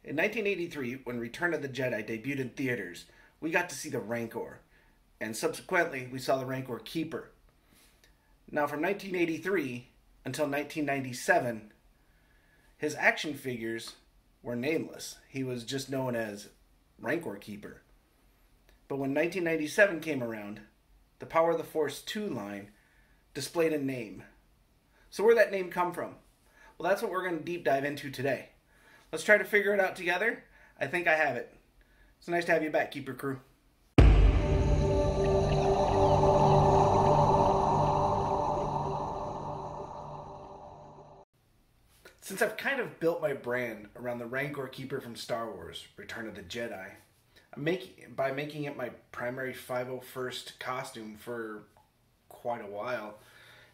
In 1983, when Return of the Jedi debuted in theaters, we got to see the Rancor, and subsequently we saw the Rancor Keeper. Now from 1983 until 1997, his action figures were nameless. He was just known as Rancor Keeper. But when 1997 came around, the Power of the Force 2 line displayed a name. So where'd that name come from? Well, that's what we're going to deep dive into today. Let's try to figure it out together. I think I have it. It's nice to have you back, Keeper Crew. Since I've kind of built my brand around the Rancor Keeper from Star Wars, Return of the Jedi, by making it my primary 501st costume for quite a while,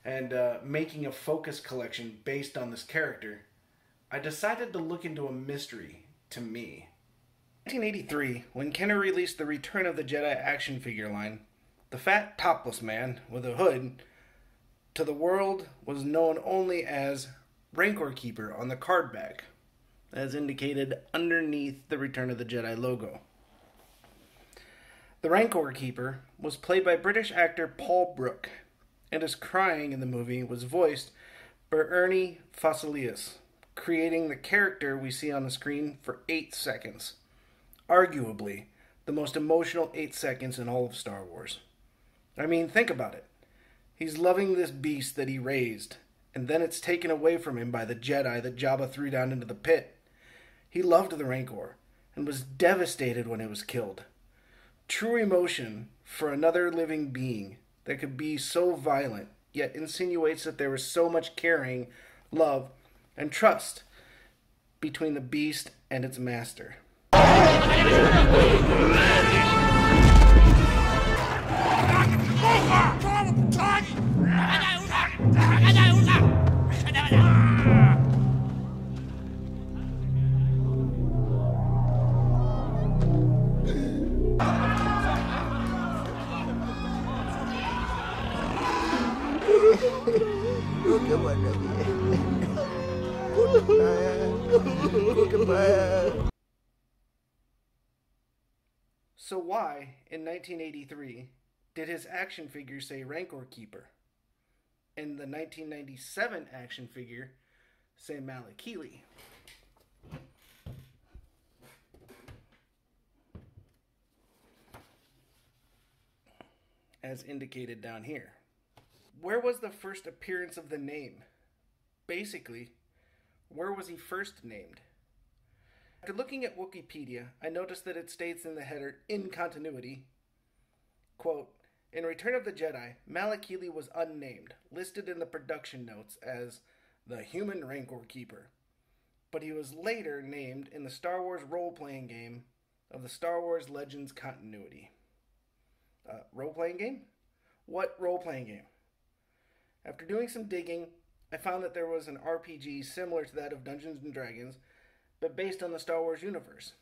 and making a focus collection based on this character, I decided to look into a mystery to me. In 1983, when Kenner released the Return of the Jedi action figure line, the fat topless man with a hood to the world was known only as Rancor Keeper on the card back, as indicated underneath the Return of the Jedi logo. The Rancor Keeper was played by British actor Paul Brook, and his crying in the movie was voiced by Ernie Fossilius, creating the character we see on the screen for 8 seconds. Arguably, the most emotional 8 seconds in all of Star Wars. I mean, think about it. He's loving this beast that he raised, and then it's taken away from him by the Jedi that Jabba threw down into the pit. He loved the Rancor, and was devastated when it was killed. True emotion for another living being that could be so violent, yet insinuates that there was so much caring, love, and trust between the beast and its master. So why, in 1983, did his action figure say Rancor Keeper? And the 1997 action figure say Malakili? As indicated down here. Where was the first appearance of the name? Basically, where was he first named? After looking at Wikipedia, I noticed that it states in the header, in continuity, quote, in Return of the Jedi, Malakili was unnamed, listed in the production notes as the Human Rancor Keeper, but he was later named in the Star Wars role-playing game of the Star Wars Legends continuity. Role-playing game? What role-playing game? After doing some digging, I found that there was an RPG similar to that of Dungeons & Dragons, but based on the Star Wars universe,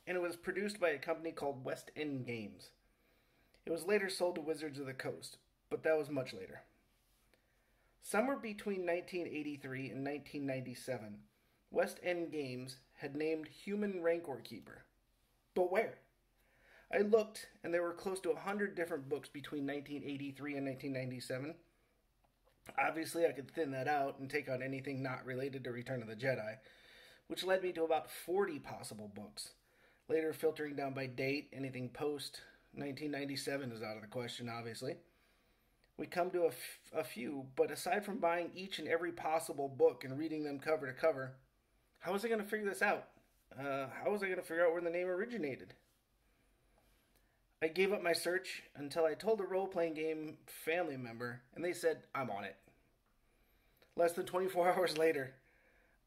and it was produced by a company called West End Games. It was later sold to Wizards of the Coast, but that was much later. Somewhere between 1983 and 1997, West End Games had named Human Rancor Keeper. But where? I looked, and there were close to 100 different books between 1983 and 1997. Obviously, I could thin that out and take on anything not related to Return of the Jedi, which led me to about 40 possible books. Later filtering down by date, anything post 1997 is out of the question, obviously. We come to a few, but aside from buying each and every possible book and reading them cover to cover, how was I going to figure this out? How was I going to figure out where the name originated? I gave up my search until I told a role-playing game family member, and they said, I'm on it. Less than 24 hours later,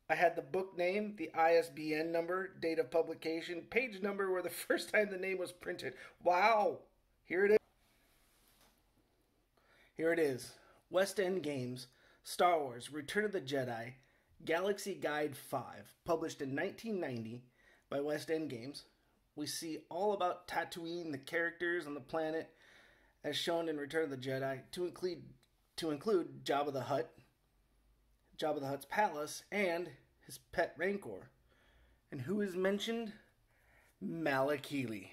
I had the book name, the ISBN number, date of publication, page number where the first time the name was printed. Wow! Here it is. Here it is. West End Games, Star Wars, Return of the Jedi, Galaxy Guide 5, published in 1990 by West End Games. We see all about Tatooine, the characters on the planet, as shown in Return of the Jedi, to include Jabba the Hutt's palace, and his pet Rancor. And who is mentioned? Malakili.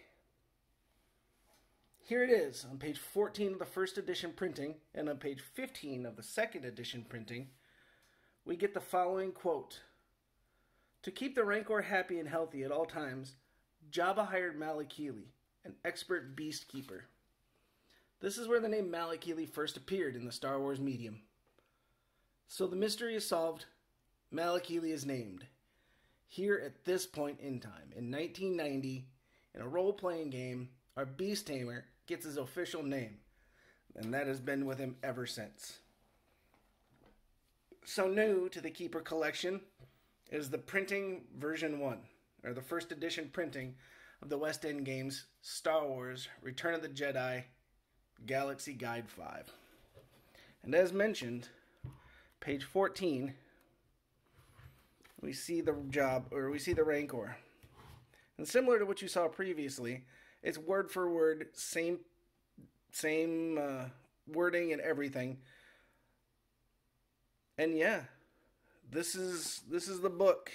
Here it is on page 14 of the first edition printing, and on page 15 of the second edition printing, we get the following quote. To keep the Rancor happy and healthy at all times, Jabba hired Malakili, an expert beast keeper. This is where the name Malakili first appeared in the Star Wars medium. So the mystery is solved. Malakili is named. Here at this point in time, in 1990, in a role-playing game, our beast tamer gets his official name, and that has been with him ever since. So new to the Keeper collection is the printing version 1, or the first edition printing of the West End games Star Wars Return of the Jedi Galaxy Guide 5. And as mentioned, page 14, we see the Rancor. And similar to what you saw previously, it's word for word, same wording and everything. And yeah, this is the book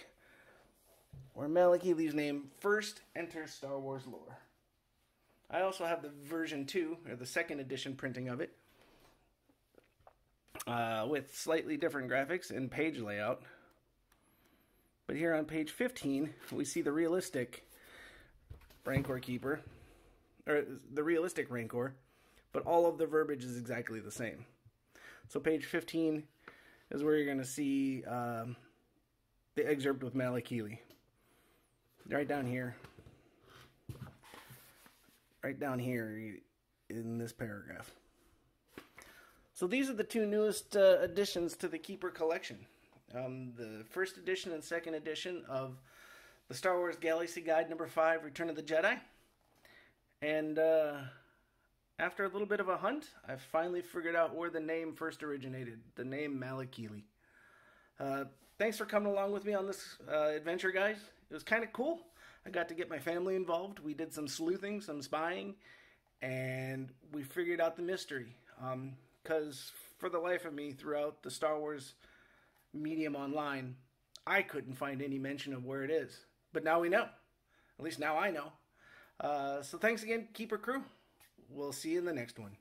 where Malakili's name first enters Star Wars lore. I also have the version 2, or the second edition printing of it, with slightly different graphics and page layout. But here on page 15, we see the realistic Rancor Keeper, or the realistic Rancor, but all of the verbiage is exactly the same. So page 15 is where you're going to see the excerpt with Malakili. Right down here in this paragraph. So these are the two newest additions to the Keeper collection. The first edition and second edition of the Star Wars Galaxy Guide number 5, Return of the Jedi. And after a little bit of a hunt, I finally figured out where the name first originated, the name Malakili. Thanks for coming along with me on this adventure, guys. It was kind of cool. I got to get my family involved. We did some sleuthing, some spying, and we figured out the mystery. Because for the life of me, throughout the Star Wars medium online, I couldn't find any mention of where it is. But now we know. At least now I know. So thanks again, Keeper crew. We'll see you in the next one.